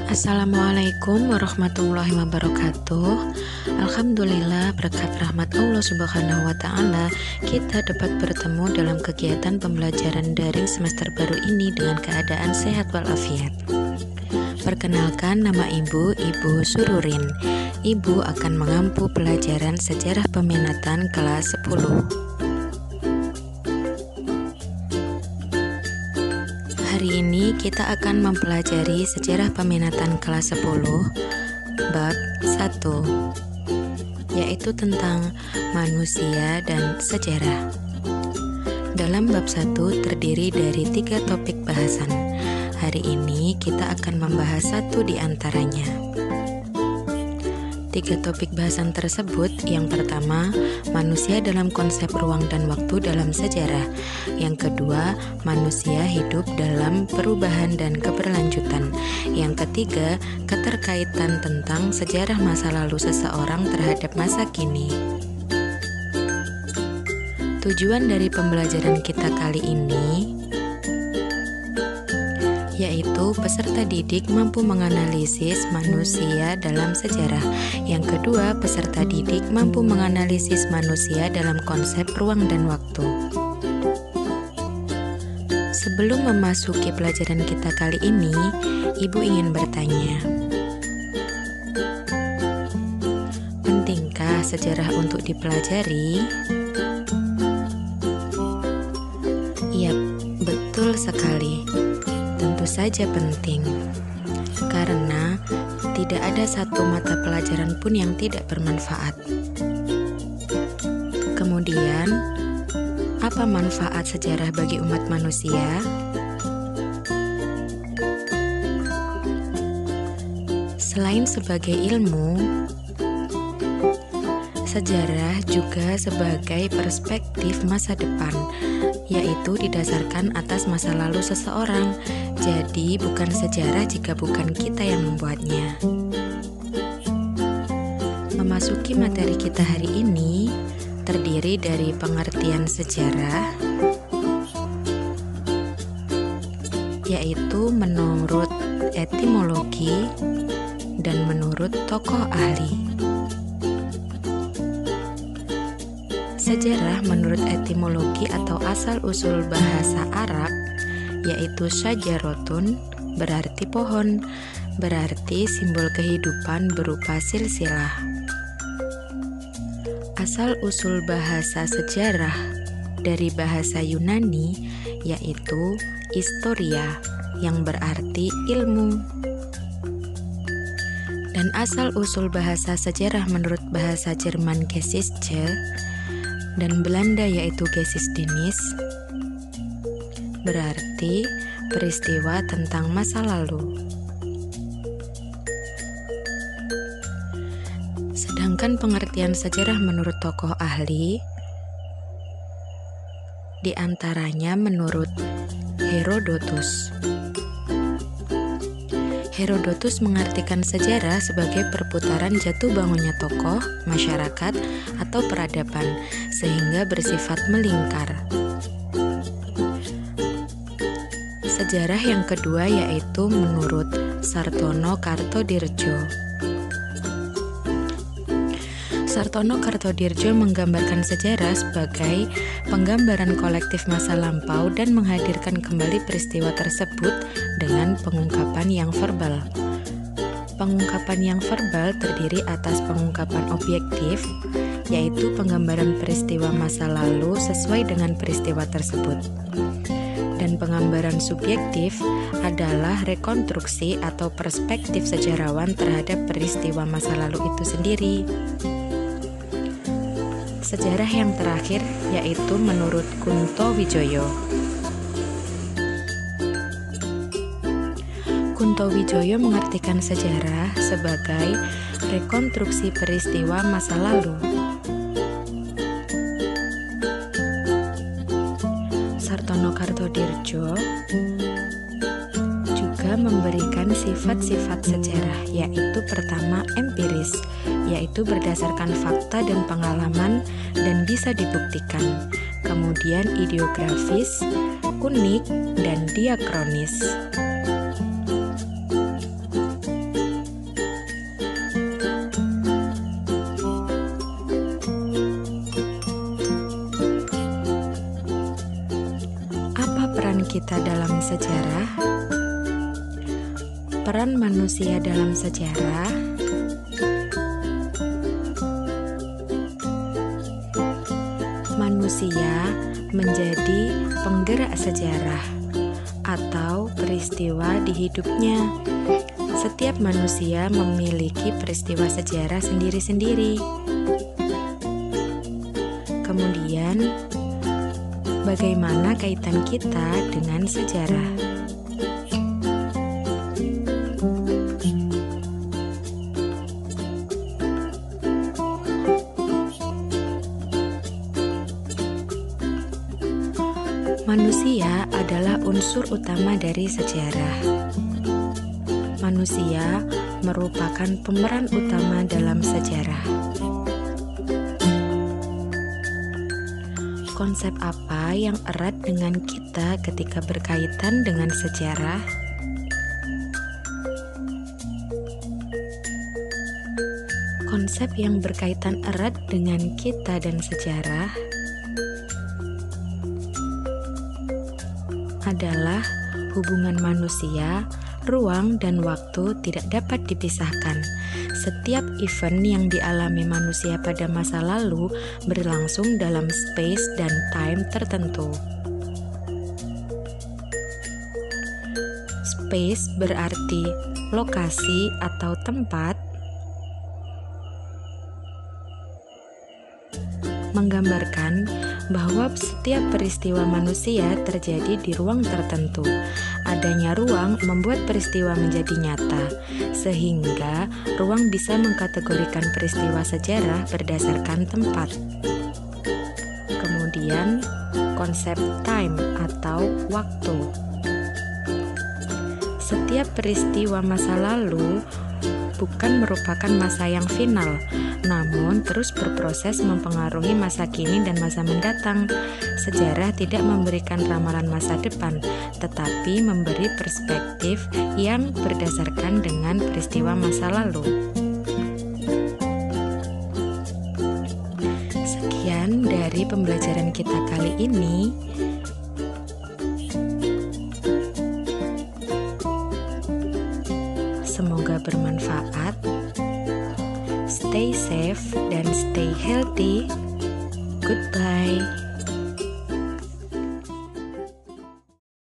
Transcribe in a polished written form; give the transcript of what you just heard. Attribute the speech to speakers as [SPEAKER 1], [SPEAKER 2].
[SPEAKER 1] Assalamualaikum warahmatullahi wabarakatuh. Alhamdulillah, berkat rahmat Allah Subhanahu wa Ta'ala, kita dapat bertemu dalam kegiatan pembelajaran daring semester baru ini dengan keadaan sehat walafiat. Perkenalkan, nama Ibu Sururin. Ibu akan mengampu pelajaran sejarah peminatan kelas 10. Hari ini kita akan mempelajari sejarah peminatan kelas 10 bab 1, yaitu tentang manusia dan sejarah. Dalam bab 1 terdiri dari 3 topik bahasan. Hari ini kita akan membahas 1 di antaranya. 3 topik bahasan tersebut, yang pertama, manusia dalam konsep ruang dan waktu dalam sejarah. Yang kedua, manusia hidup dalam perubahan dan keberlanjutan. Yang ketiga, keterkaitan tentang sejarah masa lalu seseorang terhadap masa kini. Tujuan dari pembelajaran kita kali ini yaitu peserta didik mampu menganalisis manusia dalam sejarah. Yang kedua, peserta didik mampu menganalisis manusia dalam konsep ruang dan waktu. Sebelum memasuki pelajaran kita kali ini, Ibu ingin bertanya, pentingkah sejarah untuk dipelajari? Iya, betul sekali. Tentu saja penting, karena tidak ada satu mata pelajaran pun yang tidak bermanfaat. Kemudian, apa manfaat sejarah bagi umat manusia? Selain sebagai ilmu, sejarah juga sebagai perspektif masa depan, yaitu didasarkan atas masa lalu seseorang. Jadi bukan sejarah jika bukan kita yang membuatnya. Memasuki materi kita hari ini terdiri dari pengertian sejarah, yaitu menurut etimologi dan menurut tokoh ahli. Sejarah menurut etimologi atau asal-usul bahasa Arab yaitu syajarotun, berarti pohon, berarti simbol kehidupan berupa silsilah. Asal-usul bahasa sejarah dari bahasa Yunani yaitu historia, yang berarti ilmu. Dan asal-usul bahasa sejarah menurut bahasa Jerman Geschichte dan Belanda yaitu Geschiedenis, berarti peristiwa tentang masa lalu. Sedangkan pengertian sejarah menurut tokoh ahli, di antaranya menurut Herodotus. Herodotus mengartikan sejarah sebagai perputaran jatuh bangunnya tokoh, masyarakat, atau peradaban, sehingga bersifat melingkar. Sejarah yang kedua yaitu menurut Sartono Kartodirjo. Sartono Kartodirjo menggambarkan sejarah sebagai penggambaran kolektif masa lampau dan menghadirkan kembali peristiwa tersebut dengan pengungkapan yang verbal. Pengungkapan yang verbal terdiri atas pengungkapan objektif, yaitu penggambaran peristiwa masa lalu sesuai dengan peristiwa tersebut. Dan penggambaran subjektif adalah rekonstruksi atau perspektif sejarawan terhadap peristiwa masa lalu itu sendiri. Sejarah yang terakhir yaitu menurut Kunto Wijoyo. Kunto Wijoyo mengartikan sejarah sebagai rekonstruksi peristiwa masa lalu. Sartono Kartodirjo juga memberikan sifat-sifat sejarah, yaitu pertama empiris, yaitu berdasarkan fakta dan pengalaman dan bisa dibuktikan. Kemudian ideografis, unik, dan diakronis. sejarah, peran manusia dalam sejarah, manusia menjadi penggerak sejarah atau peristiwa di hidupnya. Setiap manusia memiliki peristiwa sejarah sendiri-sendiri. Kemudian, bagaimana kaitan kita dengan sejarah? Manusia adalah unsur utama dari sejarah. Manusia merupakan pemeran utama dalam sejarah. Konsep apa yang erat dengan kita ketika berkaitan dengan sejarah? Konsep yang berkaitan erat dengan kita dan sejarah adalah hubungan manusia, ruang, dan waktu tidak dapat dipisahkan. Setiap event yang dialami manusia pada masa lalu berlangsung dalam space dan time tertentu. Space berarti lokasi atau tempat, menggambarkan bahwa setiap peristiwa manusia terjadi di ruang tertentu. Adanya ruang membuat peristiwa menjadi nyata, sehingga ruang bisa mengkategorikan peristiwa sejarah berdasarkan tempat. Kemudian, konsep time atau waktu. Setiap peristiwa masa lalu bukan merupakan masa yang final, namun terus berproses mempengaruhi masa kini dan masa mendatang. Sejarah tidak memberikan ramalan masa depan, tetapi memberi perspektif yang berdasarkan dengan peristiwa masa lalu. Sekian dari pembelajaran kita kali ini. Semoga bermanfaat. Stay safe dan stay healthy. Goodbye.